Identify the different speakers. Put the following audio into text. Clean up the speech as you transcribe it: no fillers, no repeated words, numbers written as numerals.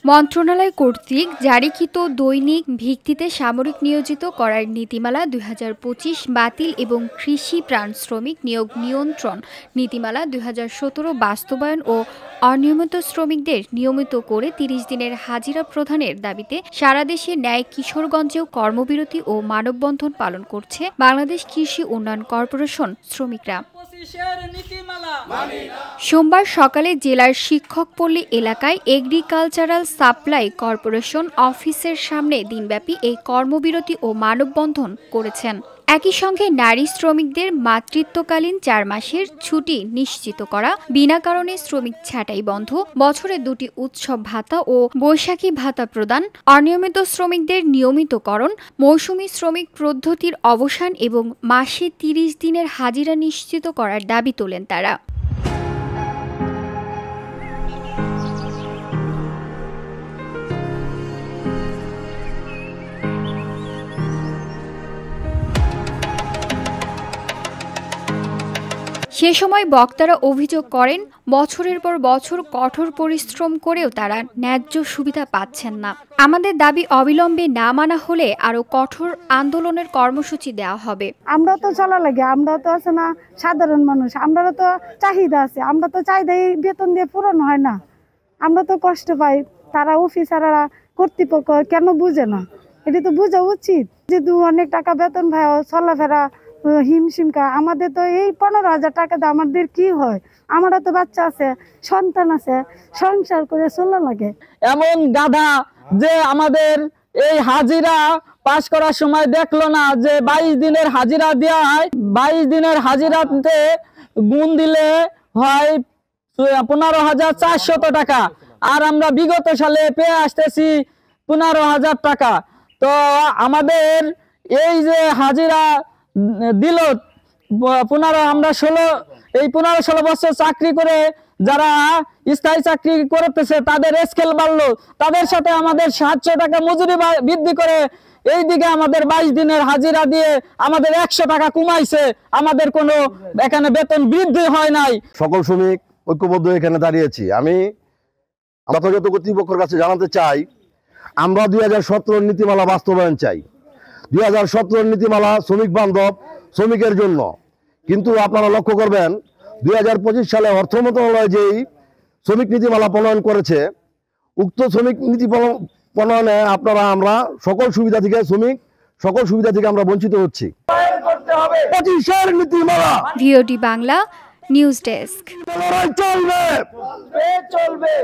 Speaker 1: মন্ত্রণালয় কর্তৃক জারিকৃত দৈনিক ভিত্তিতে সামরিক নিয়োজিত করার নীতিমালা ২০২৫ বাতিল এবং কৃষি প্রাণ শ্রমিক নিয়োগ নিয়ন্ত্রণ নীতিমালা ২০১৭ বাস্তবায়ন ও অনিয়মিত শ্রমিকদের নিয়মিত করে ৩০ দিনের হাজিরা প্রদানের দাবিতে সারা দেশে ন্যায় কিশোরগঞ্জেও কর্মবিরতি ও মানববন্ধন পালন করছে বাংলাদেশ কৃষি উন্নয়ন কর্পোরেশন শ্রমিকরা। সোমবার সকালে জেলার শিক্ষকপল্লী এলাকায় এগ্রিকালচারাল সাপ্লাই কর্পোরেশন অফিসের সামনে দিনব্যাপী এই কর্মবিরতি ও মানববন্ধন করেছেন। একই সঙ্গে নারী শ্রমিকদের মাতৃত্বকালীন ৪ মাসের ছুটি নিশ্চিত করা, বিনা কারণে শ্রমিক ছাঁটাই বন্ধ, বছরে ২টি উৎসব ভাতা ও বৈশাখী ভাতা প্রদান, অনিয়মিত শ্রমিকদের নিয়মিতকরণ, মৌসুমি শ্রমিক পদ্ধতির অবসান এবং মাসে ৩০ দিনের হাজিরা নিশ্চিত করার দাবি তোলেন তারা। সে সময় বক্তারা অভিযোগ করেন, বছরের পর বছর কঠোর পরিশ্রম করেও তারা ন্যায্য সুবিধা পাচ্ছেন না। আমাদের দাবি অবিলম্বে না মানা হলে আরো কঠোর আন্দোলনের কর্মসূচি দেওয়া হবে।
Speaker 2: আমরা তো চলা লাগে, আমরা তো আছে না সাধারণ মানুষ, আমরা তো চাহিদা আছে, আমরা তো চাহিদা বেতন দিয়ে পূরণ হয় না, আমরা তো কষ্ট পাই। তারা অফিসাররা কর্তৃপক্ষ কেন বুঝে না? এটা তো বোঝা উচিত। যেহেতু অনেক টাকা বেতন ভাই, চলাফেরা হিমশিমকা। আমাদের তো এই ১৫,০০০ টাকাতে আমাদের কি হয়? আমারও তো বাচ্চা আছে, সন্তান আছে, সংসার করে চলা লাগে।
Speaker 3: এমন গাধা যে আমাদের এই হাজিরা পাস করার সময় দেখলো না যে ২২ দিনের হাজিরা দেওয়া হয়। ২২ দিনের হাজিরাতে গুণ দিলে হয় ১৫,৪০০ টাকা, আর আমরা বিগত সালে পেয়ে আসতেছি ১৫,০০০ টাকা। তো আমাদের এই যে হাজিরা দিল ১৫, আমরা ১৫-১৬ বছর চাকরি করে যারা স্থায়ী চাকরি করতেছে তাদের স্কেল বাড়লো, তাদের সাথে আমাদের ৭০০ টাকা মজুরি বৃদ্ধি করে এইদিকে আমাদের ২২ দিনের হাজিরা দিয়ে আমাদের ১০০ টাকা কমাইছে। আমাদের কোনো এখানে বেতন বৃদ্ধি হয় নাই।
Speaker 4: সকল শ্রমিক ঐক্যবদ্ধ এখানে দাঁড়িয়েছি। আমি যথাযথ কর্তৃপক্ষের কাছে জানাতে চাই, আমরা ২০১৭ নীতিমালা বাস্তবায়ন চাই। ২০১৭ নীতিমালা শ্রমিক বান্ধব, শ্রমিকের জন্য। কিন্তু আপনারা লক্ষ্য করবেন ২০২৫ সালে অর্থ মন্ত্রণালয় যেই শ্রমিক নীতিমালা প্রণয়ন করেছে, উক্ত শ্রমিক নীতি প্রণয়নে আমরা সকল সুবিধা থেকে আমরা বঞ্চিত হচ্ছি। ২৫-এর নীতিমালা।
Speaker 1: VOD Bangla news desk.
Speaker 4: চলবে।